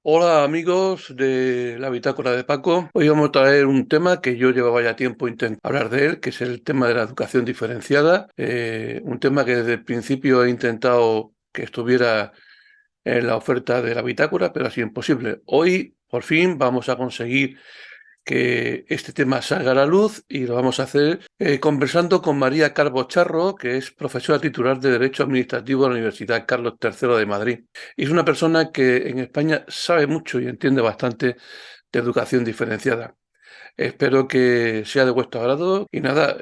Hola amigos de la Bitácora de Paco. Hoy vamos a traer un tema que yo llevaba ya tiempo intentando hablar de él, que es el tema de la educación diferenciada. Un tema que desde el principio he intentado que estuviera en la oferta de la Bitácora, pero ha sido imposible. Hoy, por fin, vamos a conseguir que este tema salga a la luz y lo vamos a hacer conversando con María Calvo Charro, que es profesora titular de Derecho Administrativo de la Universidad Carlos III de Madrid. Y es una persona que en España sabe mucho y entiende bastante de educación diferenciada. Espero que sea de vuestro agrado y nada,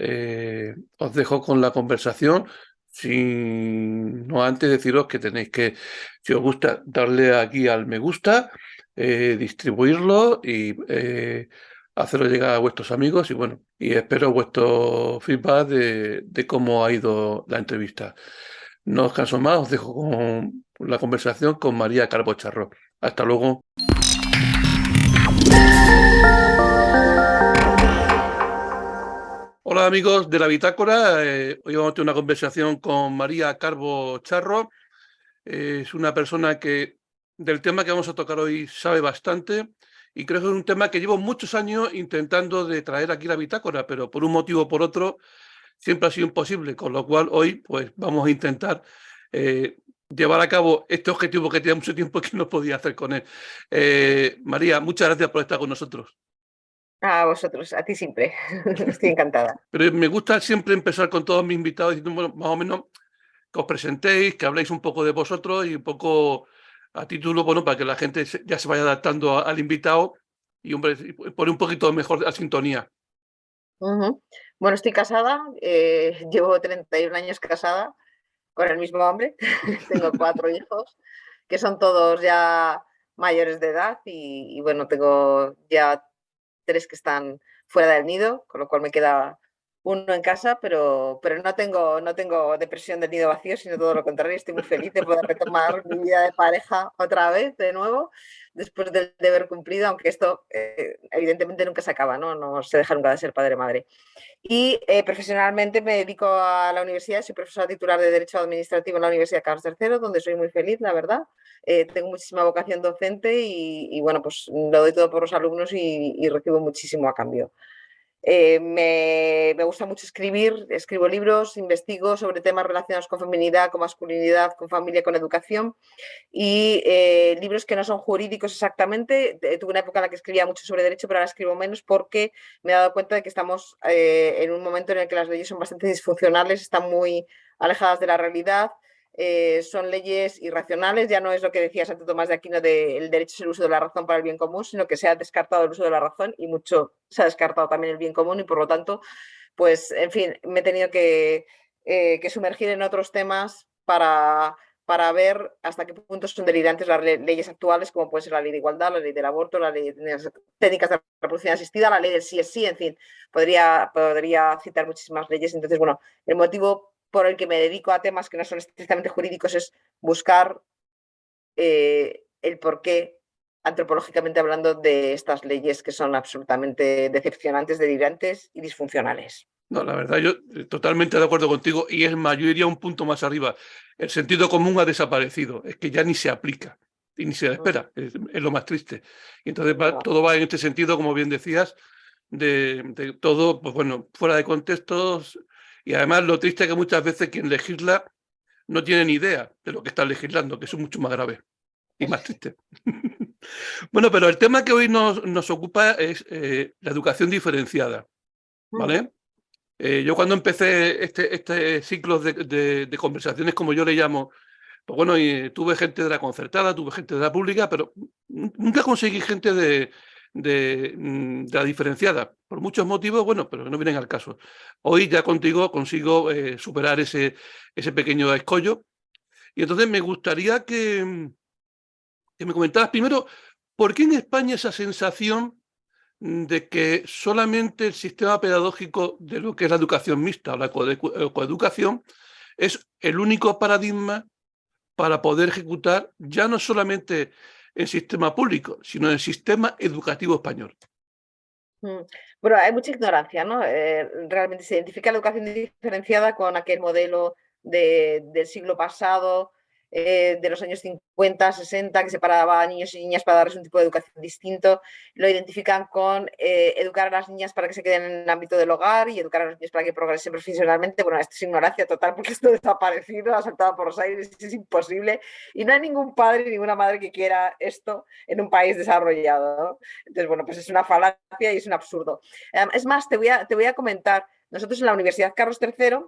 os dejo con la conversación. Sin no antes deciros que tenéis que, si os gusta, darle aquí al me gusta, distribuirlo y hacerlo llegar a vuestros amigos y bueno, y espero vuestro feedback de cómo ha ido la entrevista. No os canso más, os dejo con la conversación con María Calvo Charro. Hasta luego. Hola amigos de la Bitácora, hoy vamos a tener una conversación con María Calvo Charro. Es una persona que del tema que vamos a tocar hoy sabe bastante y creo que es un tema que llevo muchos años intentando de traer aquí a la Bitácora, pero por un motivo o por otro siempre ha sido imposible, con lo cual hoy pues vamos a intentar eh, llevar a cabo este objetivo que tenía mucho tiempo y que no podía hacer con él. María, muchas gracias por estar con nosotros. A vosotros, a ti siempre. Estoy encantada. Pero me gusta siempre empezar con todos mis invitados diciendo, bueno, más o menos que os presentéis, que habléis un poco de vosotros y un poco a título, bueno, para que la gente ya se vaya adaptando al invitado y, hombre, pone un poquito mejor a sintonía. Ujú. Bueno, estoy casada, llevo 31 años casada con el mismo hombre. Tengo 4 hijos, que son todos ya mayores de edad y bueno, tengo ya 3 que están fuera del nido, con lo cual me queda uno en casa, pero no tengo depresión del nido vacío, sino todo lo contrario, estoy muy feliz de poder retomar mi vida de pareja otra vez, de nuevo, después del deber cumplido, aunque esto evidentemente nunca se acaba, ¿no? No se deja nunca de ser padre-madre. Y profesionalmente me dedico a la universidad, soy profesora titular de Derecho Administrativo en la Universidad Carlos III, donde soy muy feliz, la verdad. Tengo muchísima vocación docente y bueno, pues lo doy todo por los alumnos y recibo muchísimo a cambio. Me gusta mucho escribir, escribo libros, investigo sobre temas relacionados con feminidad, con masculinidad, con familia, con educación y libros que no son jurídicos exactamente. Tuve una época en la que escribía mucho sobre derecho, pero ahora escribo menos porque me he dado cuenta de que estamos en un momento en el que las leyes son bastante disfuncionales, están muy alejadas de la realidad. Son leyes irracionales, ya no es lo que decía Santo Tomás de Aquino de el derecho es el uso de la razón para el bien común, sino que se ha descartado el uso de la razón y mucho se ha descartado también el bien común y por lo tanto, pues en fin, me he tenido que sumergir en otros temas para ver hasta qué punto son delirantes las leyes actuales, como puede ser la ley de igualdad, la ley del aborto, la ley de técnicas de reproducción asistida, la ley del sí es sí, en fin, podría citar muchísimas leyes. Entonces, bueno, el motivo por el que me dedico a temas que no son estrictamente jurídicos es buscar el porqué, antropológicamente hablando, de estas leyes que son absolutamente decepcionantes, delirantes y disfuncionales. No, la verdad, yo totalmente de acuerdo contigo y es más, yo iría un punto más arriba. El sentido común ha desaparecido, es que ya ni se aplica y ni se espera, es lo más triste. Y entonces todo va en este sentido, como bien decías, de todo, pues bueno, fuera de contextos y además lo triste es que muchas veces quien legisla no tiene ni idea de lo que está legislando, que eso es mucho más grave y más triste. Bueno, pero el tema que hoy nos ocupa es la educación diferenciada, ¿vale? Yo cuando empecé este ciclo de conversaciones, como yo le llamo, pues bueno, y tuve gente de la concertada, tuve gente de la pública, pero nunca conseguí gente de la diferenciada, por muchos motivos, bueno, pero que no vienen al caso. Hoy ya contigo consigo superar ese pequeño escollo y entonces me gustaría que me comentaras primero, ¿por qué en España esa sensación de que solamente el sistema pedagógico de lo que es la educación mixta o la coeducación es el único paradigma para poder ejecutar ya no solamente el sistema público, sino el sistema educativo español? Mm. Bueno, hay mucha ignorancia, ¿no? Realmente se identifica la educación diferenciada con aquel modelo del siglo pasado, de los años 50, 60, que separaba a niños y niñas para darles un tipo de educación distinto. Lo identifican con educar a las niñas para que se queden en el ámbito del hogar y educar a los niños para que progresen profesionalmente. Bueno, esto es ignorancia total porque esto ha desaparecido, ha saltado por los aires, es imposible. Y no hay ningún padre ni ninguna madre que quiera esto en un país desarrollado, ¿no? Entonces, bueno, pues es una falacia y es un absurdo. Es más, te voy a comentar, nosotros en la Universidad Carlos III,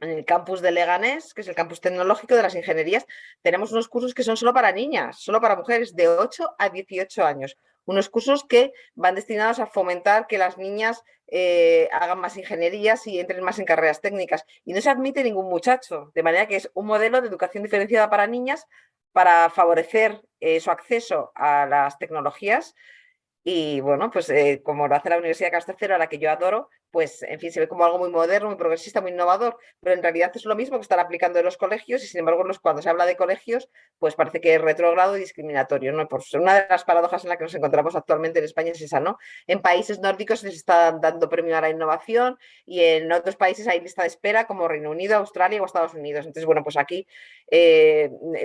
en el campus de Leganés, que es el campus tecnológico de las ingenierías, tenemos unos cursos que son solo para niñas, solo para mujeres de 8 a 18 años. Unos cursos que van destinados a fomentar que las niñas hagan más ingenierías y entren más en carreras técnicas. Y no se admite ningún muchacho, de manera que es un modelo de educación diferenciada para niñas para favorecer su acceso a las tecnologías. Y bueno, pues como lo hace la Universidad Carlos III, a la que yo adoro, pues en fin, se ve como algo muy moderno, muy progresista, muy innovador, pero en realidad es lo mismo que están aplicando en los colegios y sin embargo cuando se habla de colegios, pues parece que es retrógrado y discriminatorio, ¿no? Pues una de las paradojas en las que nos encontramos actualmente en España es esa, ¿no? En países nórdicos se les está dando premio a la innovación y en otros países hay lista de espera como Reino Unido, Australia o Estados Unidos. Entonces, bueno, pues aquí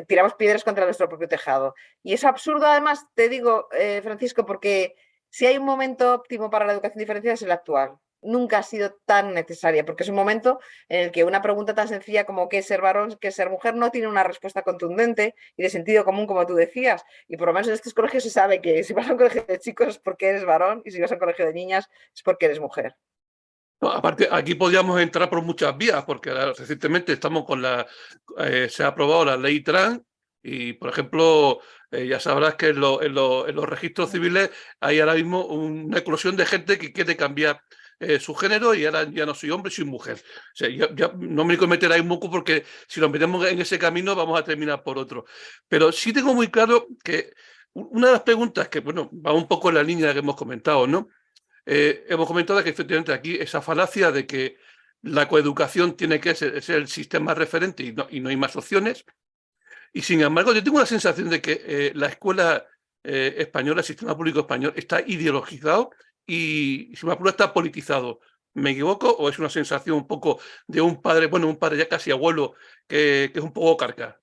tiramos piedras contra nuestro propio tejado. Y es absurdo además, te digo, Francisco, porque si hay un momento óptimo para la educación diferenciada es el actual. Nunca ha sido tan necesaria, porque es un momento en el que una pregunta tan sencilla como qué es ser varón, qué es ser mujer, no tiene una respuesta contundente y de sentido común, como tú decías. Y por lo menos en estos colegios se sabe que si vas a un colegio de chicos es porque eres varón y si vas a un colegio de niñas es porque eres mujer. No, aparte, aquí podríamos entrar por muchas vías, porque recientemente estamos con se ha aprobado la ley trans y, por ejemplo, ya sabrás que en los registros civiles hay ahora mismo una eclosión de gente que quiere cambiar su género y ahora ya no soy hombre, soy mujer. O sea, ya no me meteré ahí un poco porque si nos metemos en ese camino vamos a terminar por otro. Pero sí tengo muy claro que una de las preguntas que, bueno, va un poco en la línea que hemos comentado, ¿no? Hemos comentado que efectivamente aquí esa falacia de que la coeducación tiene que ser el sistema referente y no hay más opciones. Y sin embargo, yo tengo la sensación de que la escuela española, el sistema público español, está ideologizado y, si me apuro, está politizado. ¿Me equivoco o es una sensación un poco de un padre, bueno, un padre ya casi abuelo, que es un poco carca?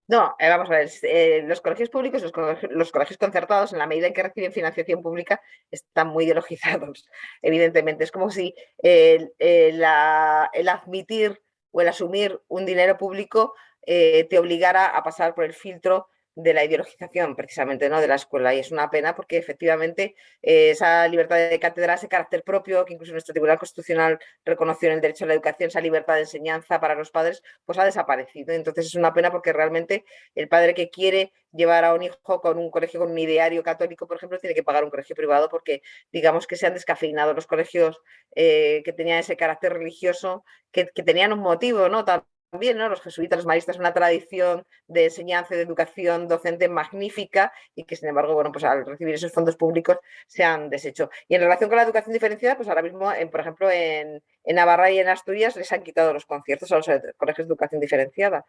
No, vamos a ver, los colegios públicos, los colegios concertados, en la medida en que reciben financiación pública, están muy ideologizados, evidentemente. Es como si el admitir o el asumir un dinero público te obligara a pasar por el filtro de la ideologización, precisamente, ¿no? De la escuela. Y es una pena porque efectivamente esa libertad de cátedra, ese carácter propio, que incluso nuestro Tribunal Constitucional reconoció en el derecho a la educación, esa libertad de enseñanza para los padres, pues ha desaparecido. Entonces es una pena porque realmente el padre que quiere llevar a un hijo con un colegio con un ideario católico, por ejemplo, tiene que pagar un colegio privado porque digamos que se han descafeinado los colegios que tenían ese carácter religioso, que tenían un motivo, ¿no? También, ¿no? Los jesuitas, los maristas, una tradición de enseñanza y de educación docente magnífica y que, sin embargo, bueno, pues al recibir esos fondos públicos se han deshecho. Y en relación con la educación diferenciada, pues ahora mismo, por ejemplo, en Navarra y en Asturias les han quitado los conciertos a los colegios de educación diferenciada.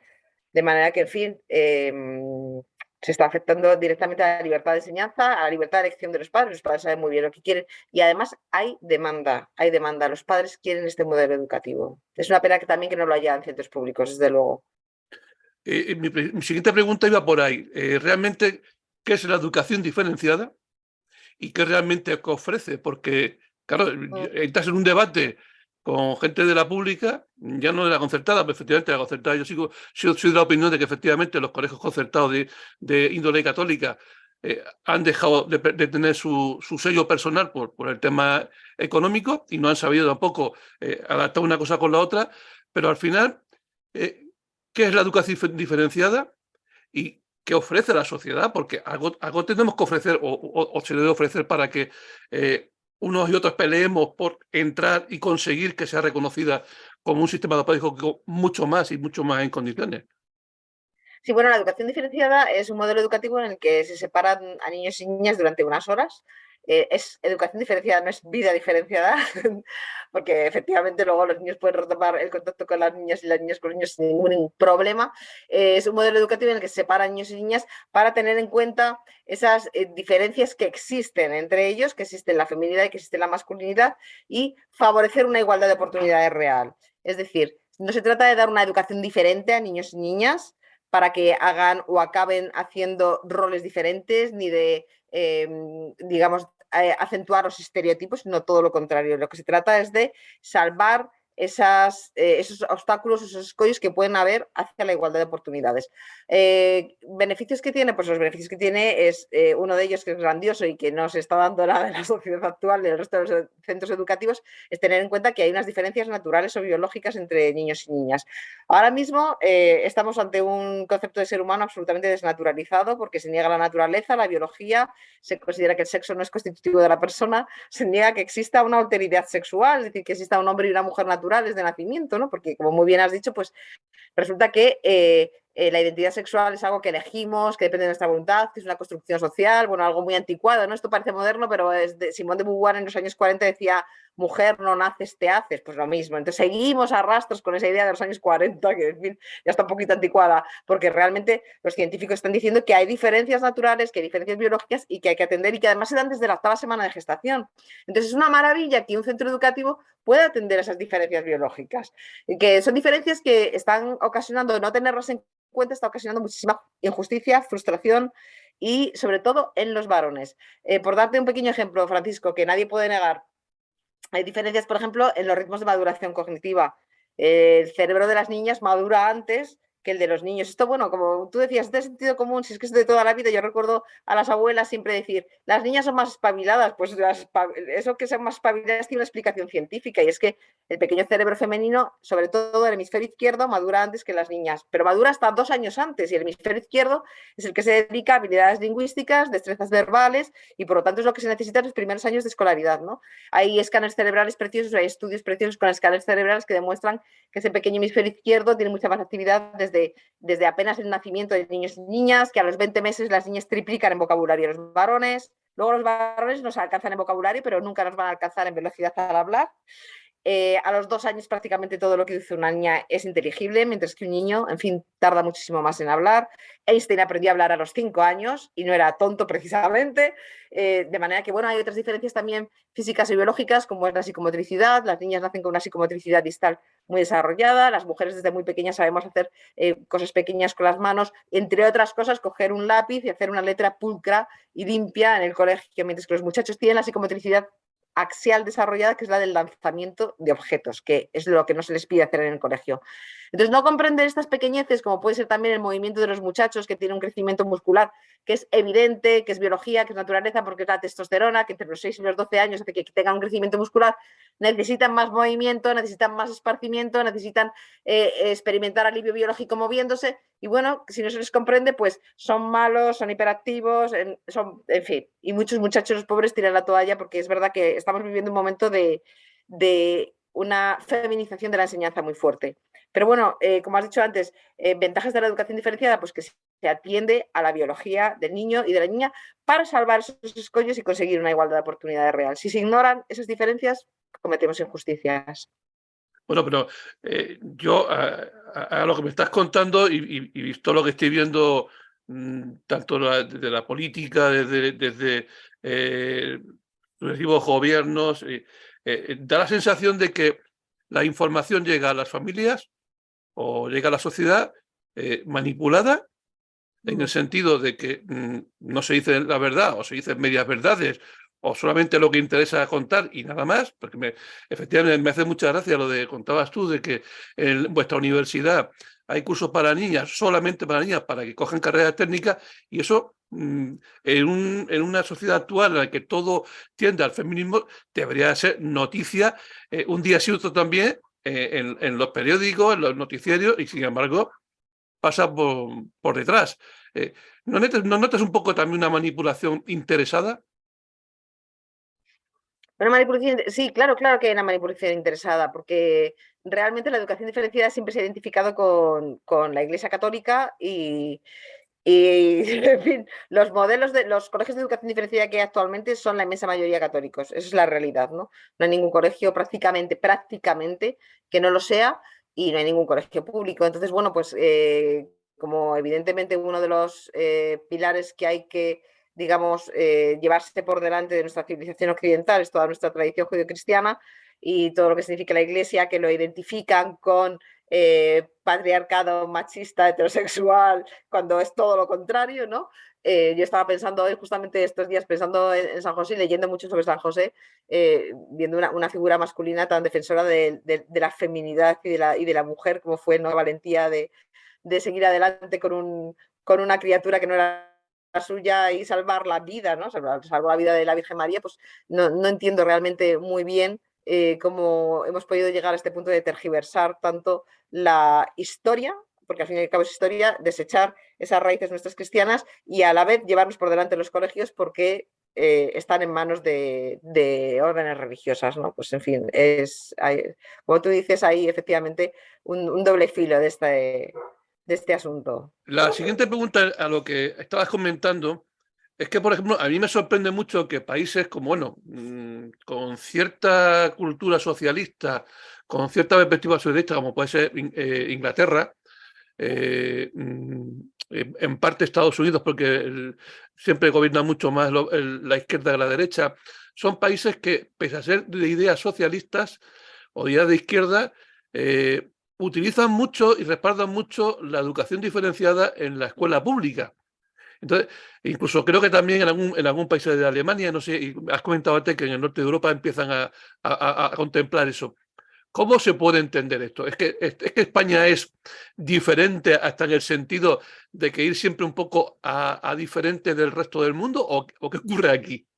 De manera que, en fin, se está afectando directamente a la libertad de enseñanza, a la libertad de elección de los padres. Los padres saben muy bien lo que quieren y además hay demanda, hay demanda. Los padres quieren este modelo educativo. Es una pena que también que no lo haya en centros públicos, desde luego. Mi siguiente pregunta iba por ahí. Realmente, ¿qué es la educación diferenciada y qué realmente ofrece? Porque, claro, Mm. estás en un debate con gente de la pública, ya no de la concertada, pero efectivamente la concertada, soy de la opinión de que efectivamente los colegios concertados de índole católica han dejado de tener su sello personal por el tema económico y no han sabido tampoco adaptar una cosa con la otra, pero al final, eh, ¿qué es la educación diferenciada? ¿Y qué ofrece la sociedad? Porque algo tenemos que ofrecer o se debe ofrecer para que unos y otros peleemos por entrar y conseguir que sea reconocida como un sistema pedagógico mucho más y mucho más en condiciones. Sí, bueno, la educación diferenciada es un modelo educativo en el que se separan a niños y niñas durante unas horas. Es educación diferenciada, no es vida diferenciada, porque efectivamente luego los niños pueden retomar el contacto con las niñas y las niñas con los niños sin ningún problema. Es un modelo educativo en el que se separan niños y niñas para tener en cuenta esas diferencias que existen entre ellos, que existe la feminidad y que existe la masculinidad, y favorecer una igualdad de oportunidades real. Es decir, no se trata de dar una educación diferente a niños y niñas, para que hagan o acaben haciendo roles diferentes, ni de, digamos, acentuar los estereotipos, sino todo lo contrario. Lo que se trata es de salvar esos obstáculos, esos escollos que pueden haber hacia la igualdad de oportunidades. ¿Beneficios que tiene? Pues los beneficios que tiene es uno de ellos, que es grandioso y que no se está dando nada en la sociedad actual, en el resto de los centros educativos, es tener en cuenta que hay unas diferencias naturales o biológicas entre niños y niñas. Ahora mismo estamos ante un concepto de ser humano absolutamente desnaturalizado, porque se niega la naturaleza, la biología, se considera que el sexo no es constitutivo de la persona, se niega que exista una alteridad sexual, es decir, que exista un hombre y una mujer naturales de nacimiento, ¿no? Porque, como muy bien has dicho, pues resulta que la identidad sexual es algo que elegimos, que depende de nuestra voluntad, que es una construcción social, bueno, algo muy anticuado, ¿no? Esto parece moderno, pero es de Simone de Beauvoir en los años 40 decía, mujer, no naces, te haces, pues lo mismo. Entonces seguimos a rastros con esa idea de los años 40, que en fin, ya está un poquito anticuada, porque realmente los científicos están diciendo que hay diferencias naturales, que hay diferencias biológicas y que hay que atender y que además se dan desde la octava semana de gestación. Entonces es una maravilla que un centro educativo pueda atender esas diferencias biológicas, que son diferencias que están ocasionando no tenerlas en cuenta, está ocasionando muchísima injusticia, frustración y sobre todo en los varones. Por darte un pequeño ejemplo, Francisco, que nadie puede negar, hay diferencias, por ejemplo, en los ritmos de maduración cognitiva. El cerebro de las niñas madura antes que el de los niños. Esto, bueno, como tú decías, de sentido común, si es que es de toda la vida, yo recuerdo a las abuelas siempre decir, las niñas son más espabiladas, pues eso que sean más espabiladas tiene una explicación científica, y es que el pequeño cerebro femenino, sobre todo el hemisferio izquierdo, madura antes que las niñas, pero madura hasta 2 años antes, y el hemisferio izquierdo es el que se dedica a habilidades lingüísticas, destrezas verbales, y por lo tanto es lo que se necesita en los primeros años de escolaridad, ¿no? Hay escáneres cerebrales preciosos, hay estudios preciosos con escáneres cerebrales que demuestran que ese pequeño hemisferio izquierdo tiene mucha más actividad desde apenas el nacimiento de niños y niñas, que a los 20 meses las niñas triplican en vocabulario a los varones. Luego los varones nos alcanzan en vocabulario, pero nunca nos van a alcanzar en velocidad al hablar. A los 2 años prácticamente todo lo que dice una niña es inteligible, mientras que un niño, en fin, tarda muchísimo más en hablar. Einstein aprendió a hablar a los 5 años y no era tonto precisamente, de manera que, bueno, hay otras diferencias también físicas y biológicas, como es la psicomotricidad. Las niñas nacen con una psicomotricidad distal muy desarrollada, las mujeres desde muy pequeñas sabemos hacer cosas pequeñas con las manos, entre otras cosas, coger un lápiz y hacer una letra pulcra y limpia en el colegio, mientras que los muchachos tienen la psicomotricidad axial desarrollada, que es la del lanzamiento de objetos, que es lo que no se les pide hacer en el colegio. Entonces, no comprender estas pequeñeces, como puede ser también el movimiento de los muchachos, que tiene un crecimiento muscular que es evidente, que es biología, que es naturaleza, porque es la testosterona, que entre los 6 y los 12 años hace que tengan un crecimiento muscular, necesitan más movimiento, necesitan más esparcimiento, necesitan experimentar alivio biológico moviéndose, y bueno, si no se les comprende, pues son malos, son hiperactivos, en fin, y muchos muchachos pobres tiran la toalla, porque es verdad que estamos viviendo un momento de una feminización de la enseñanza muy fuerte. Pero bueno, como has dicho antes, ventajas de la educación diferenciada, pues que se atiende a la biología del niño y de la niña para salvar esos escollos y conseguir una igualdad de oportunidades real. Si se ignoran esas diferencias, cometemos injusticias. Bueno, pero yo a lo que me estás contando y visto lo que estoy viendo, tanto desde la política, desde sucesivos gobiernos, da la sensación de que la información llega a las familias o llega a la sociedad manipulada, en el sentido de que no se dice la verdad o se dicen medias verdades o solamente lo que interesa contar y nada más, porque efectivamente me hace mucha gracia lo de contabas tú de que en vuestra universidad hay cursos para niñas, solamente para niñas, para que cojan carreras técnicas, y eso en una sociedad actual en la que todo tiende al feminismo debería ser noticia un día sí otro también en los periódicos, en los noticiarios, y sin embargo pasa por detrás. ¿No notas un poco también una manipulación interesada? Una manipulación, sí, claro, claro que hay una manipulación interesada, porque realmente la educación diferenciada siempre se ha identificado con la Iglesia Católica y, en fin, los modelos de los colegios de educación diferenciada que hay actualmente son la inmensa mayoría católicos. Esa es la realidad, ¿no? No hay ningún colegio prácticamente que no lo sea, y no hay ningún colegio público. Entonces, bueno, pues como evidentemente uno de los pilares que hay que, digamos, llevarse por delante de nuestra civilización occidental es toda nuestra tradición judio-cristiana y todo lo que significa la Iglesia, que lo identifican con patriarcado machista, heterosexual, cuando es todo lo contrario, ¿no? Yo estaba pensando hoy, justamente estos días, pensando en San José y leyendo mucho sobre San José, viendo una figura masculina tan defensora de la feminidad y de la mujer, como fue, ¿no?, valentía de seguir adelante con una criatura que no era suya y salvar la vida, ¿no? Salvar la vida de la Virgen María, pues no entiendo realmente muy bien cómo hemos podido llegar a este punto de tergiversar tanto la historia, porque al fin y al cabo es historia, desechar esas raíces nuestras cristianas y a la vez llevarnos por delante los colegios porque están en manos de órdenes religiosas, ¿no? Pues en fin, como tú dices, hay efectivamente un doble filo de este asunto. La siguiente pregunta a lo que estabas comentando es que, por ejemplo, a mí me sorprende mucho que países como, bueno, con cierta cultura socialista, con cierta perspectiva socialista, como puede ser Inglaterra, en parte Estados Unidos, porque siempre gobierna mucho más la izquierda que la derecha, son países que, pese a ser de ideas socialistas o de ideas de izquierda, utilizan mucho y respaldan mucho la educación diferenciada en la escuela pública. Entonces, incluso creo que también en algún país de Alemania, no sé, y has comentado antes que en el norte de Europa empiezan a contemplar eso. ¿Cómo se puede entender esto? ¿Es que España es diferente hasta en el sentido de que ir siempre un poco a diferente del resto del mundo o qué ocurre aquí?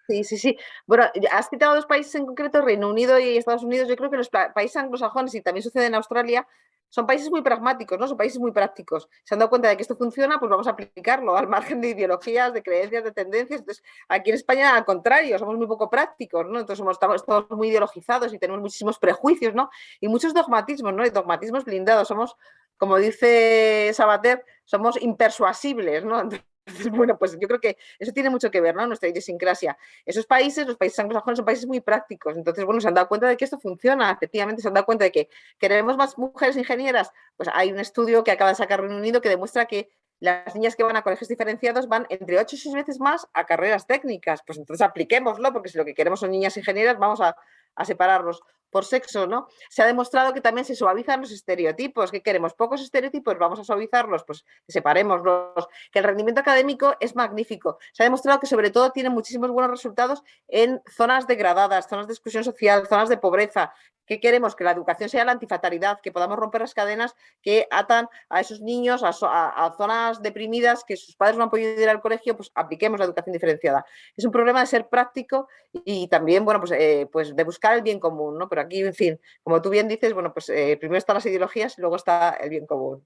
Sí, sí, sí. Bueno, has citado dos países en concreto, Reino Unido y Estados Unidos. Yo creo que los países anglosajones, y también sucede en Australia, son países muy pragmáticos, ¿no? Son países muy prácticos. Se han dado cuenta de que esto funciona, pues vamos a aplicarlo al margen de ideologías, de creencias, de tendencias. Entonces, aquí en España, al contrario, somos muy poco prácticos, ¿no? Entonces, estamos todos muy ideologizados y tenemos muchísimos prejuicios, ¿no? Y muchos dogmatismos, ¿no? Y dogmatismos blindados. Somos, como dice Sabater, somos impersuasibles, ¿no? Entonces, bueno, pues yo creo que eso tiene mucho que ver, ¿no? Nuestra idiosincrasia. Esos países, los países anglosajones, son países muy prácticos. Entonces, bueno, se han dado cuenta de que esto funciona. Efectivamente, se han dado cuenta de que queremos más mujeres ingenieras. Pues hay un estudio que acaba de sacar Reino Unido que demuestra que las niñas que van a colegios diferenciados van entre 8 y 6 veces más a carreras técnicas. Pues entonces apliquémoslo, porque si lo que queremos son niñas ingenieras, vamos a separarlos por sexo, ¿no? Se ha demostrado que también se suavizan los estereotipos. ¿Qué queremos? Pocos estereotipos, vamos a suavizarlos, pues separémoslos. Que el rendimiento académico es magnífico. Se ha demostrado que sobre todo tiene muchísimos buenos resultados en zonas degradadas, zonas de exclusión social, zonas de pobreza. ¿Qué queremos? Que la educación sea la antifatalidad, que podamos romper las cadenas que atan a esos niños a zonas deprimidas, que sus padres no han podido ir al colegio, pues apliquemos la educación diferenciada. Es un problema de ser práctico y también, bueno, pues de buscar el bien común, ¿no? Pero aquí, en fin, como tú bien dices, bueno, pues primero están las ideologías y luego está el bien común.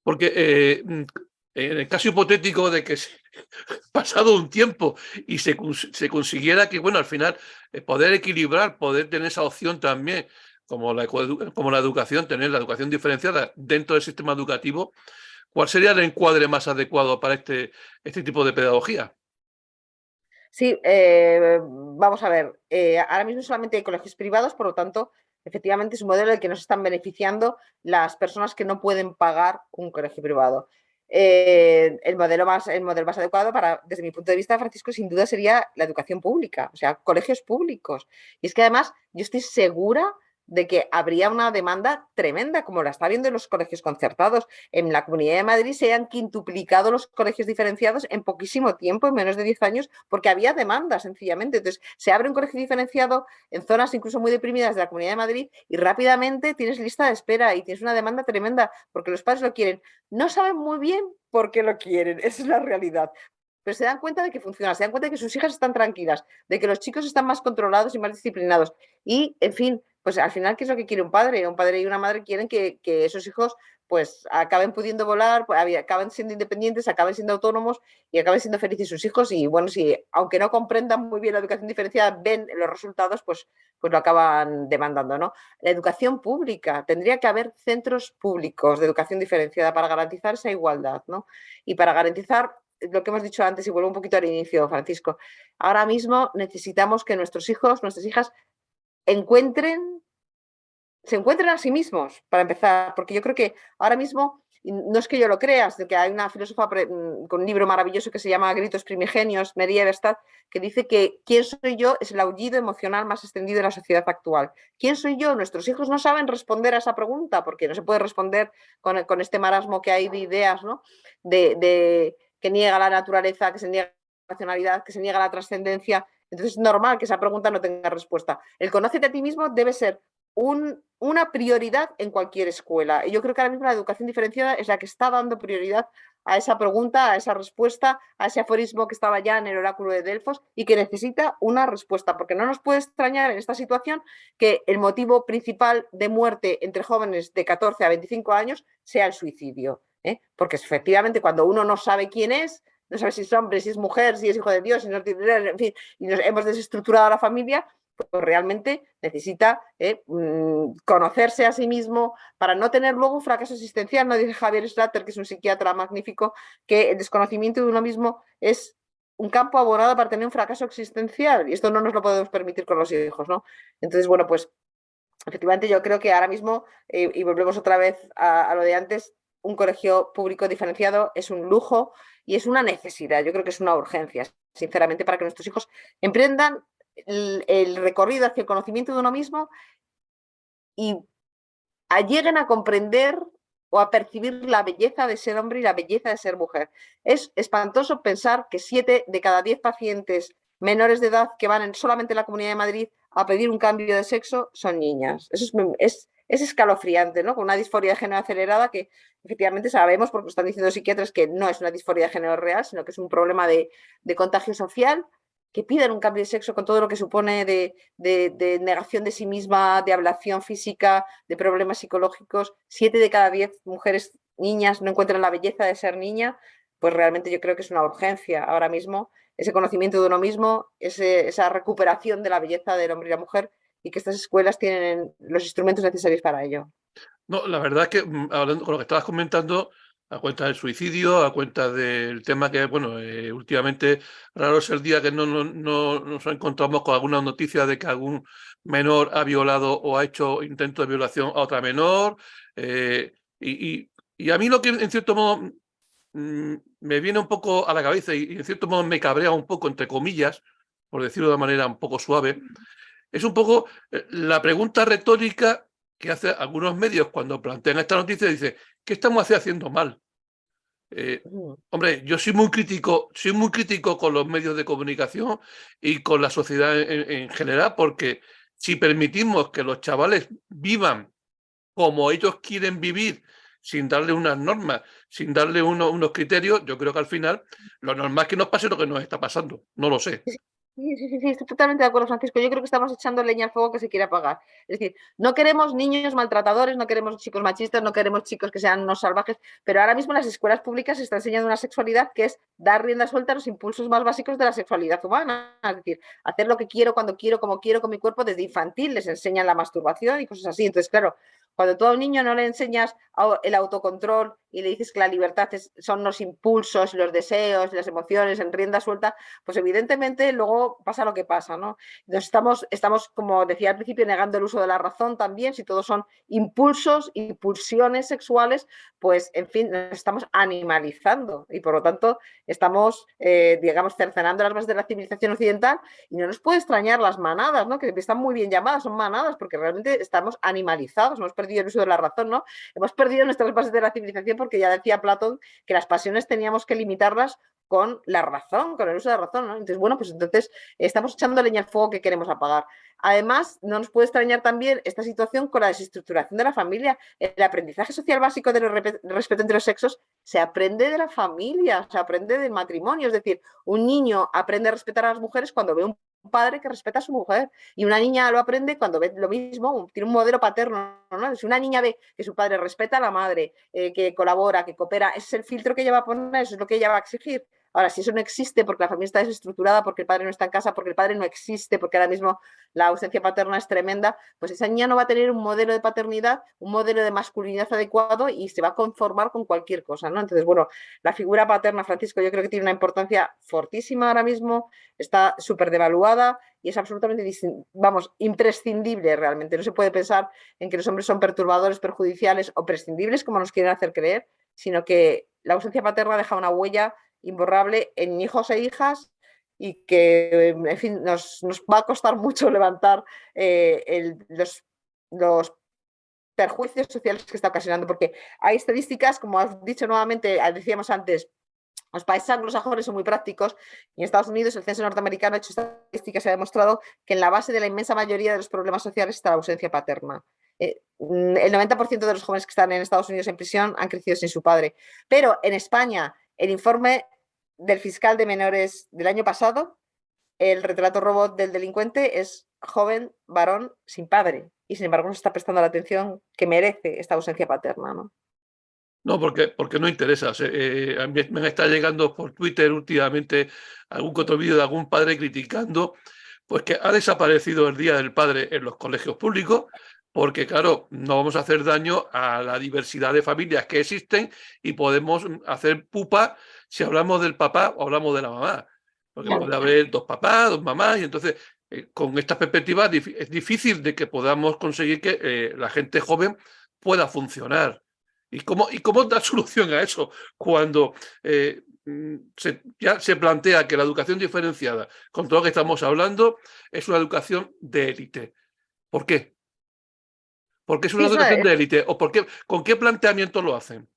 Porque en el caso hipotético de que pasado un tiempo y se consiguiera que, bueno, al final poder equilibrar, poder tener esa opción también, como la educación, tener la educación diferenciada dentro del sistema educativo, ¿cuál sería el encuadre más adecuado para este tipo de pedagogía? Sí, vamos a ver, ahora mismo solamente hay colegios privados, por lo tanto, efectivamente es un modelo del que nos están beneficiando las personas que no pueden pagar un colegio privado. El modelo más adecuado desde mi punto de vista, Francisco, sin duda sería la educación pública, o sea, colegios públicos. Y es que además yo estoy segura de que habría una demanda tremenda, como la está viendo en los colegios concertados. En la Comunidad de Madrid se han quintuplicado los colegios diferenciados en poquísimo tiempo, en menos de 10 años, porque había demanda, sencillamente. Entonces, se abre un colegio diferenciado en zonas incluso muy deprimidas de la Comunidad de Madrid y rápidamente tienes lista de espera y tienes una demanda tremenda porque los padres lo quieren. No saben muy bien por qué lo quieren, esa es la realidad. Pero se dan cuenta de que funciona, se dan cuenta de que sus hijas están tranquilas, de que los chicos están más controlados y más disciplinados. Y, en fin, pues al final, ¿qué es lo que quiere un padre? Un padre y una madre quieren que esos hijos pues acaben pudiendo volar, pues, acaben siendo independientes, acaben siendo autónomos y acaben siendo felices sus hijos. Y bueno, si aunque no comprendan muy bien la educación diferenciada, ven los resultados, pues lo acaban demandando, ¿no? La educación pública, tendría que haber centros públicos de educación diferenciada para garantizar esa igualdad, ¿no? Y para garantizar lo que hemos dicho antes, y vuelvo un poquito al inicio, Francisco, ahora mismo necesitamos que nuestros hijos, nuestras hijas encuentren, se encuentren a sí mismos, para empezar, porque yo creo que ahora mismo y no es que yo lo crea, es de que hay una filósofa con un libro maravilloso que se llama Gritos Primigenios, María Eberstadt, que dice que ¿quién soy yo? Es el aullido emocional más extendido de la sociedad actual. ¿Quién soy yo? Nuestros hijos no saben responder a esa pregunta, porque no se puede responder con este marasmo que hay de ideas, ¿no? Que niega la naturaleza, que se niega la racionalidad, que se niega la trascendencia. Entonces es normal que esa pregunta no tenga respuesta. El conócete a ti mismo debe ser una prioridad en cualquier escuela. Y yo creo que ahora mismo la educación diferenciada es la que está dando prioridad a esa pregunta, a esa respuesta, a ese aforismo que estaba ya en el oráculo de Delfos y que necesita una respuesta, porque no nos puede extrañar en esta situación que el motivo principal de muerte entre jóvenes de 14 a 25 años sea el suicidio. Porque efectivamente cuando uno no sabe quién es, no sabe si es hombre, si es mujer, si es hijo de Dios, si no, en fin, y nos hemos desestructurado a la familia, pues realmente necesita conocerse a sí mismo para no tener luego un fracaso existencial. No dice Javier Slatter, que es un psiquiatra magnífico, que el desconocimiento de uno mismo es un campo abonado para tener un fracaso existencial y esto no nos lo podemos permitir con los hijos, ¿no? Entonces, bueno, pues efectivamente yo creo que ahora mismo, y volvemos otra vez a lo de antes, un colegio público diferenciado es un lujo y es una necesidad, yo creo que es una urgencia, sinceramente, para que nuestros hijos emprendan el recorrido hacia el conocimiento de uno mismo y lleguen a comprender o a percibir la belleza de ser hombre y la belleza de ser mujer. Es espantoso pensar que 7 de cada 10 pacientes menores de edad que van solamente en la Comunidad de Madrid a pedir un cambio de sexo son niñas. Eso es escalofriante, ¿no? Con una disforia de género acelerada que efectivamente sabemos, porque lo están diciendo psiquiatras, que no es una disforia de género real, sino que es un problema de contagio social, que pidan un cambio de sexo con todo lo que supone de negación de sí misma, de ablación física, de problemas psicológicos. 7 de cada 10 mujeres, niñas, no encuentran la belleza de ser niña, pues realmente yo creo que es una urgencia ahora mismo ese conocimiento de uno mismo, esa recuperación de la belleza del hombre y la mujer, y que estas escuelas tienen los instrumentos necesarios para ello. No, la verdad es que hablando con lo que estabas comentando, a cuenta del suicidio, a cuenta del tema que, bueno, últimamente raro es el día que no nos encontramos con alguna noticia de que algún menor ha violado o ha hecho intento de violación a otra menor. eh, y, y a mí lo que en cierto modo me viene un poco a la cabeza y en cierto modo me cabrea un poco, entre comillas, por decirlo de manera un poco suave, es un poco la pregunta retórica que hace algunos medios cuando plantean esta noticia. Dice, ¿qué estamos haciendo mal? Hombre, yo soy muy crítico con los medios de comunicación y con la sociedad en general, porque si permitimos que los chavales vivan como ellos quieren vivir, sin darle unas normas, sin darle unos criterios, yo creo que al final lo normal es que nos pase lo que nos está pasando. No lo sé. Sí, estoy totalmente de acuerdo, Francisco. Yo creo que estamos echando leña al fuego que se quiere apagar. Es decir, no queremos niños maltratadores, no queremos chicos machistas, no queremos chicos que sean unos salvajes, pero ahora mismo en las escuelas públicas se está enseñando una sexualidad que es dar rienda suelta a los impulsos más básicos de la sexualidad humana. Es decir, hacer lo que quiero, cuando quiero, como quiero con mi cuerpo. Desde infantil les enseñan la masturbación y cosas así. Entonces, claro, cuando tú a un niño no le enseñas el autocontrol y le dices que la libertad son los impulsos, los deseos, las emociones en rienda suelta, pues evidentemente luego pasa lo que pasa, ¿no? Entonces estamos, como decía al principio, negando el uso de la razón también. Si todos son impulsos y pulsiones sexuales, pues en fin, nos estamos animalizando y por lo tanto estamos, digamos, cercenando las bases de la civilización occidental. Y no nos puede extrañar las manadas, ¿no? Que están muy bien llamadas, son manadas, porque realmente estamos animalizados, hemos perdido el uso de la razón, ¿no? Hemos perdido nuestras bases de la civilización, porque ya decía Platón que las pasiones teníamos que limitarlas con la razón, con el uso de la razón, ¿no? Entonces, bueno, pues entonces estamos echando leña al fuego que queremos apagar. Además, no nos puede extrañar también esta situación con la desestructuración de la familia. El aprendizaje social básico del respeto entre los sexos se aprende de la familia, se aprende del matrimonio. Es decir, un niño aprende a respetar a las mujeres cuando ve un padre que respeta a su mujer, y una niña lo aprende cuando ve lo mismo, tiene un modelo paterno, ¿no? Si una niña ve que su padre respeta a la madre, que colabora, que coopera, ese es el filtro que ella va a poner, eso es lo que ella va a exigir. Ahora, si eso no existe porque la familia está desestructurada, porque el padre no está en casa, porque el padre no existe, porque ahora mismo la ausencia paterna es tremenda, pues esa niña no va a tener un modelo de paternidad, un modelo de masculinidad adecuado y se va a conformar con cualquier cosa, ¿no? Entonces, bueno, la figura paterna, Francisco, yo creo que tiene una importancia fortísima ahora mismo, está súper devaluada y es absolutamente, vamos, imprescindible realmente. No se puede pensar en que los hombres son perturbadores, perjudiciales o prescindibles, como nos quieren hacer creer. sino que la ausencia paterna deja una huella imborrable en hijos e hijas y que, en fin, nos va a costar mucho levantar los perjuicios sociales que está ocasionando, porque hay estadísticas, como has dicho nuevamente, decíamos antes, los países anglosajones son muy prácticos y en Estados Unidos el censo norteamericano ha hecho estadísticas y ha demostrado que en la base de la inmensa mayoría de los problemas sociales está la ausencia paterna. El 90% de los jóvenes que están en Estados Unidos en prisión han crecido sin su padre. Pero en España, el informe del fiscal de menores del año pasado, el retrato robot del delincuente es joven, varón, sin padre. Y sin embargo no se está prestando la atención que merece esta ausencia paterna, ¿no? No, porque no interesa. A mí me está llegando por Twitter últimamente algún que otro vídeo de algún padre criticando pues que ha desaparecido el Día del Padre en los colegios públicos, porque claro, no vamos a hacer daño a la diversidad de familias que existen y podemos hacer pupa si hablamos del papá o hablamos de la mamá. Porque Claro. puede haber dos papás, dos mamás, y entonces con esta perspectiva es difícil de que podamos conseguir que la gente joven pueda funcionar. Y cómo dar solución a eso cuando ya se plantea que la educación diferenciada, con todo lo que estamos hablando, es una educación de élite? ¿Por qué? ¿Por qué es Sí, una educación de élite? ¿O por qué, con qué planteamiento lo hacen?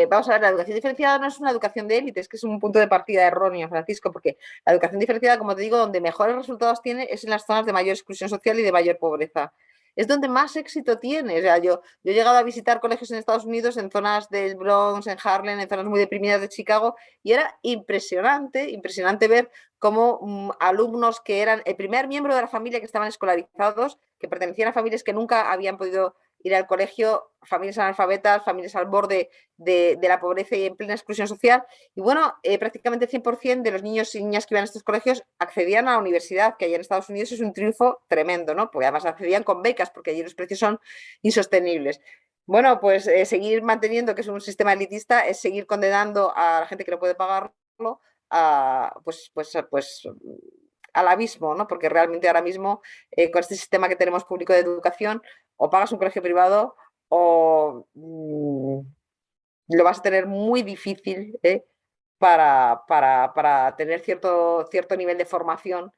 Vamos a ver, la educación diferenciada no es una educación de élite, es que es un punto de partida erróneo, Francisco, porque la educación diferenciada, como te digo, donde mejores resultados tiene es en las zonas de mayor exclusión social y de mayor pobreza. Es donde más éxito tiene. O sea, yo he llegado a visitar colegios en Estados Unidos, en zonas del Bronx, en Harlem, en zonas muy deprimidas de Chicago, y era impresionante ver cómo alumnos que eran el primer miembro de la familia que estaban escolarizados, que pertenecían a familias que nunca habían podido ir al colegio, familias analfabetas, familias al borde de la pobreza y en plena exclusión social. Y bueno, prácticamente el 100% de los niños y niñas que iban a estos colegios accedían a la universidad, que allá en Estados Unidos es un triunfo tremendo, ¿no? Porque además accedían con becas, porque allí los precios son insostenibles. Bueno, pues seguir manteniendo que es un sistema elitista es seguir condenando a la gente que no puede pagarlo a, al abismo, ¿no? Porque realmente ahora mismo, con este sistema que tenemos público de educación, o pagas un colegio privado o lo vas a tener muy difícil para tener cierto nivel de formación,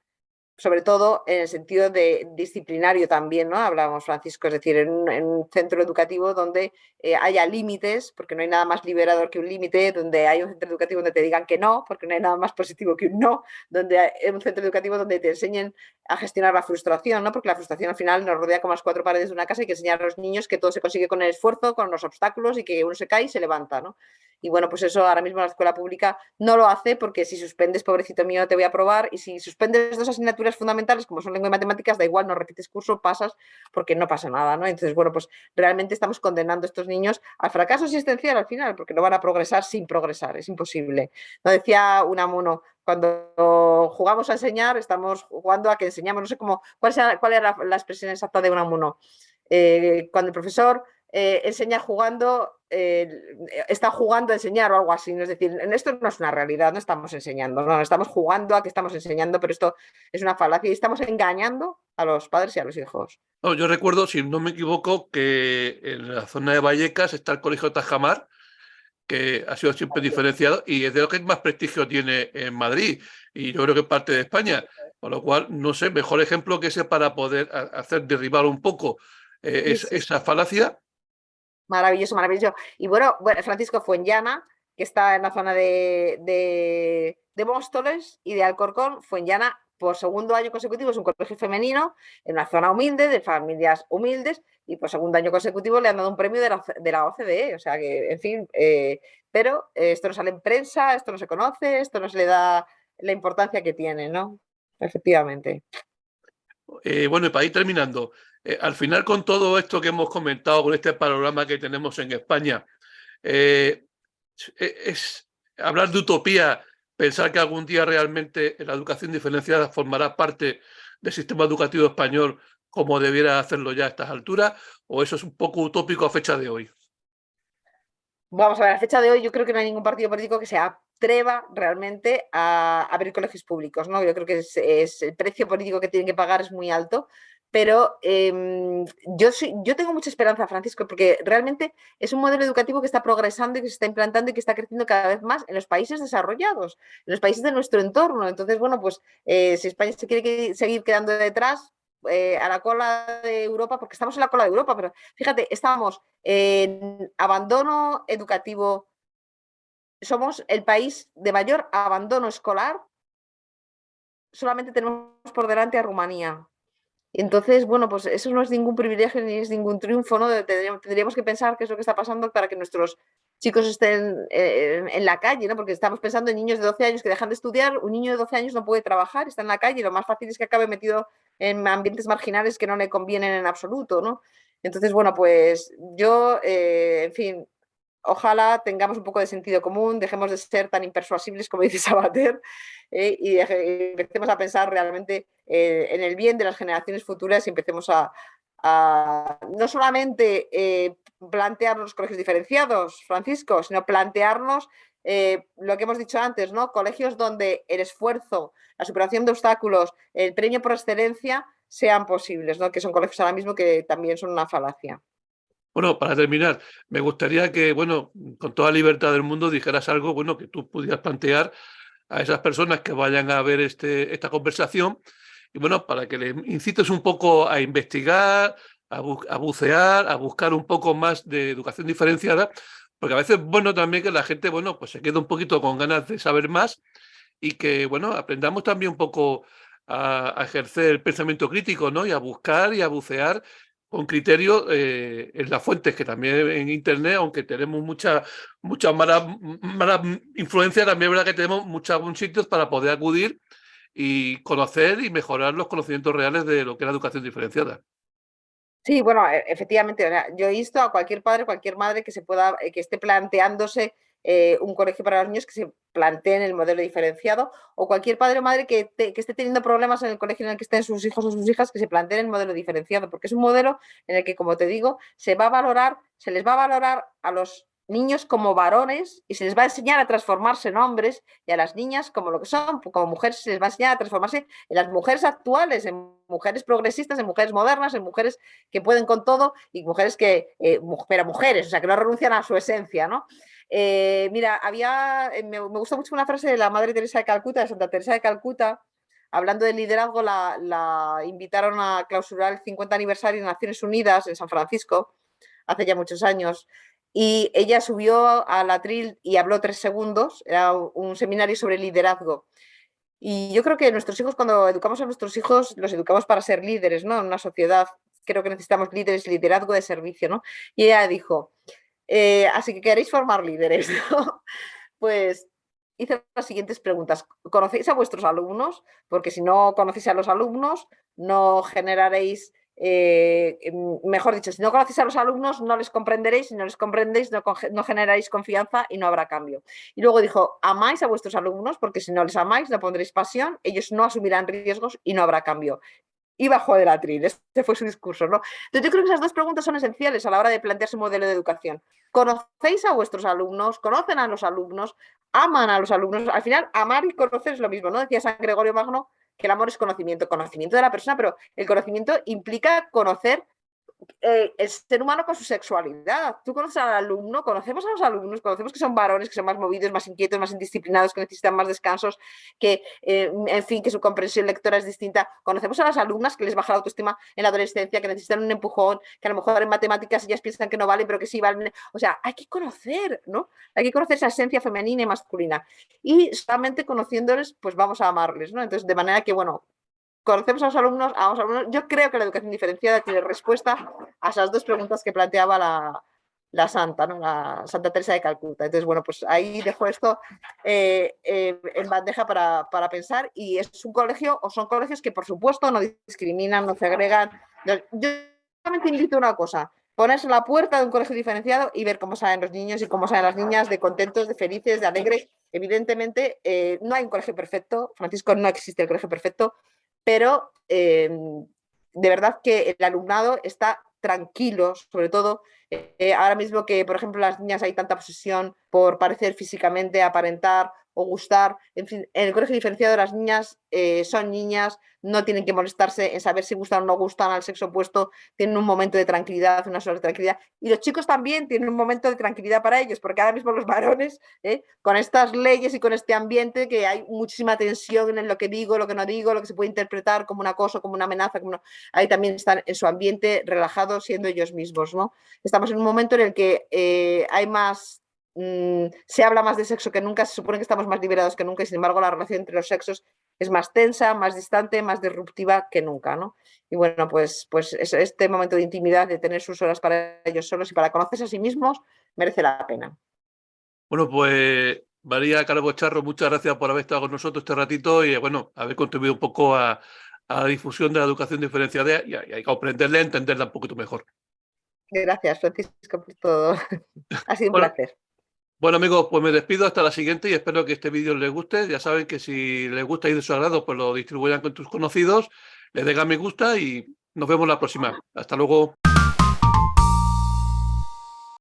sobre todo en el sentido de disciplinario también, ¿no? Hablábamos, Francisco, es decir, en un centro educativo donde haya límites, porque no hay nada más liberador que un límite, donde hay un centro educativo donde te digan que no, porque no hay nada más positivo que un no, donde hay un centro educativo donde te enseñen a gestionar la frustración, ¿no? Porque la frustración al final nos rodea como las cuatro paredes de una casa. Hay que enseñar a los niños que todo se consigue con el esfuerzo, con los obstáculos y que uno se cae y se levanta, ¿no? Y bueno, pues eso ahora mismo la escuela pública no lo hace, porque si suspendes, pobrecito mío, te voy a probar, y si suspendes dos asignaturas fundamentales como son lengua y matemáticas, da igual, no repites curso, pasas, porque no pasa nada, ¿no? Entonces, bueno, pues realmente estamos condenando a estos niños al fracaso existencial al final, porque no van a progresar sin progresar, es imposible. No decía Unamuno, cuando jugamos a enseñar, estamos jugando a que enseñamos, no sé cómo, cuál era la expresión exacta de Unamuno. Cuando el profesor enseña jugando, está jugando a enseñar o algo así, ¿no? Es decir, esto no es una realidad, no estamos enseñando, no, estamos jugando a que estamos enseñando, pero esto es una falacia y estamos engañando a los padres y a los hijos. No, yo recuerdo, si no me equivoco, que en la zona de Vallecas está el Colegio Tajamar, que ha sido siempre diferenciado y es de lo que más prestigio tiene en Madrid y yo creo que parte de España, con lo cual, no sé, mejor ejemplo que ese para poder hacer derribar un poco Sí, sí, sí. esa falacia. Maravilloso, maravilloso. Y bueno, Francisco Fuenllana, que está en la zona de Móstoles y de Alcorcón. Fuenllana, por segundo año consecutivo, es un colegio femenino en una zona humilde, de familias humildes, y por segundo año consecutivo le han dado un premio de la OCDE. O sea que, en fin, pero esto no sale en prensa, esto no se conoce, esto no se le da la importancia que tiene, ¿no? Efectivamente. Bueno, y para ir terminando, al final con todo esto que hemos comentado, con este panorama que tenemos en España, eh, es hablar de utopía, pensar que algún día realmente la educación diferenciada formará parte del sistema educativo español como debiera hacerlo ya a estas alturas, o eso es un poco utópico a fecha de hoy. Vamos a ver, a fecha de hoy yo creo que no hay ningún partido político que se atreva realmente a abrir colegios públicos, ¿no? Yo creo que el precio político que tienen que pagar es muy alto, Pero yo tengo mucha esperanza, Francisco, porque realmente es un modelo educativo que está progresando y que se está implantando y que está creciendo cada vez más en los países desarrollados, en los países de nuestro entorno. Entonces, bueno, pues si España se quiere seguir quedando detrás, a la cola de Europa, porque estamos en la cola de Europa, pero fíjate, estamos en abandono educativo, somos el país de mayor abandono escolar, solamente tenemos por delante a Rumanía. Entonces, bueno, pues eso no es ningún privilegio ni es ningún triunfo, ¿no? Tendríamos que pensar qué es lo que está pasando para que nuestros chicos estén en la calle, ¿no? Porque estamos pensando en niños de 12 años que dejan de estudiar, un niño de 12 años no puede trabajar, está en la calle, y lo más fácil es que acabe metido en ambientes marginales que no le convienen en absoluto, ¿no? Entonces, bueno, pues yo, en fin, ojalá tengamos un poco de sentido común, dejemos de ser tan impersuasibles como dice Sabater, y empecemos a pensar realmente en el bien de las generaciones futuras y empecemos a no solamente plantearnos los colegios diferenciados, Francisco, sino plantearnos lo que hemos dicho antes, ¿no? Colegios donde el esfuerzo, la superación de obstáculos, el premio por excelencia sean posibles, ¿no? Que son colegios ahora mismo que también son una falacia. Bueno, para terminar, me gustaría que, bueno, con toda libertad del mundo dijeras algo, bueno, que tú pudieras plantear a esas personas que vayan a ver esta conversación y, bueno, para que les incites un poco a investigar, a bucear, a buscar un poco más de educación diferenciada, porque a veces, bueno, también que la gente, bueno, pues se queda un poquito con ganas de saber más y que, bueno, aprendamos también un poco a ejercer el pensamiento crítico, ¿no? Y a buscar y a bucear con criterio en las fuentes, que también en Internet, aunque tenemos mucha mala influencia, también es verdad que tenemos muchos sitios para poder acudir y conocer y mejorar los conocimientos reales de lo que es la educación diferenciada. Sí, bueno, efectivamente, o sea, yo he visto a cualquier padre, cualquier madre que se pueda, que esté planteándose un colegio para los niños, que se planteen el modelo diferenciado, o cualquier padre o madre que esté teniendo problemas en el colegio en el que estén sus hijos o sus hijas, que se planteen el modelo diferenciado, porque es un modelo en el que, como te digo, se va a valorar, se les va a valorar a los niños como varones y se les va a enseñar a transformarse en hombres, y a las niñas como lo que son, como mujeres, se les va a enseñar a transformarse en las mujeres actuales, en mujeres progresistas, en mujeres modernas, en mujeres que pueden con todo y mujeres pero mujeres, o sea, que no renuncian a su esencia, ¿no? Mira, me gusta mucho una frase de la Madre Teresa de Calcuta, de Santa Teresa de Calcuta, hablando de liderazgo, la invitaron a clausurar el 50 aniversario de Naciones Unidas en San Francisco, hace ya muchos años, y ella subió al atril y habló 3 segundos, era un seminario sobre liderazgo. Y yo creo que nuestros hijos, cuando educamos a nuestros hijos, los educamos para ser líderes, ¿no? En una sociedad, creo que necesitamos líderes, liderazgo de servicio, ¿no? Y ella dijo, así que queréis formar líderes, ¿no? Pues hice las siguientes preguntas. ¿Conocéis a vuestros alumnos? Porque si no conocéis a los alumnos, no generaréis, mejor dicho, si no conocéis a los alumnos, no les comprenderéis, si no les comprendéis, no generaréis confianza y no habrá cambio. Y luego dijo, amáis a vuestros alumnos, porque si no les amáis, no pondréis pasión, ellos no asumirán riesgos y no habrá cambio. Y bajó del atril, este fue su discurso, ¿no? Entonces yo creo que esas dos preguntas son esenciales a la hora de plantearse un modelo de educación. ¿Conocéis a vuestros alumnos? ¿Conocen a los alumnos? ¿Aman a los alumnos? Al final, amar y conocer es lo mismo, ¿no? Decía San Gregorio Magno que el amor es conocimiento, conocimiento de la persona, pero el conocimiento implica conocer el ser humano con su sexualidad. Tú conoces al alumno, conocemos a los alumnos, conocemos que son varones, que son más movidos, más inquietos, más indisciplinados, que necesitan más descansos, que, en fin, que su comprensión lectora es distinta. Conocemos a las alumnas que les baja la autoestima en la adolescencia, que necesitan un empujón, que a lo mejor en matemáticas ellas piensan que no valen, pero que sí valen. O sea, hay que conocer, ¿no? Hay que conocer esa esencia femenina y masculina. Y solamente conociéndoles, pues vamos a amarles, ¿no? Entonces, de manera que, bueno, conocemos a los alumnos. Yo creo que la educación diferenciada tiene respuesta a esas dos preguntas que planteaba la santa, ¿no? La Santa Teresa de Calcuta. Entonces, bueno, pues ahí dejo esto en bandeja para pensar. Y es un colegio, o son colegios que, por supuesto, no discriminan, no segregan. Yo solamente invito a una cosa: ponerse en la puerta de un colegio diferenciado y ver cómo salen los niños y cómo salen las niñas, de contentos, de felices, de alegres. Evidentemente, no hay un colegio perfecto, Francisco, no existe el colegio perfecto, pero de verdad que el alumnado está tranquilo, sobre todo ahora mismo que, por ejemplo, las niñas hay tanta obsesión por parecer físicamente, aparentar, o gustar. En fin, en el colegio diferenciado las niñas son niñas, no tienen que molestarse en saber si gustan o no gustan al sexo opuesto, tienen un momento de tranquilidad, unas horas de tranquilidad. Y los chicos también tienen un momento de tranquilidad para ellos, porque ahora mismo los varones, con estas leyes y con este ambiente que hay muchísima tensión en lo que digo, lo que no digo, lo que se puede interpretar como un acoso, como una amenaza, ahí también están en su ambiente relajados siendo ellos mismos, ¿no? Estamos en un momento en el que hay más se habla más de sexo que nunca, se supone que estamos más liberados que nunca y sin embargo la relación entre los sexos es más tensa, más distante, más disruptiva que nunca, ¿no? Y bueno, pues este momento de intimidad, de tener sus horas para ellos solos y para conocerse a sí mismos, merece la pena. Bueno, pues María Calvo Charro, muchas gracias por haber estado con nosotros este ratito y bueno, haber contribuido un poco a la difusión de la educación diferenciada y a comprenderla, entenderla un poquito mejor. Gracias, Francisco, por todo. Ha sido un Bueno, placer. bueno, amigos, pues me despido hasta la siguiente y espero que este vídeo les guste. Ya saben que si les gusta y de su agrado, pues lo distribuyan con tus conocidos, les den a me gusta y nos vemos la próxima. Hasta luego.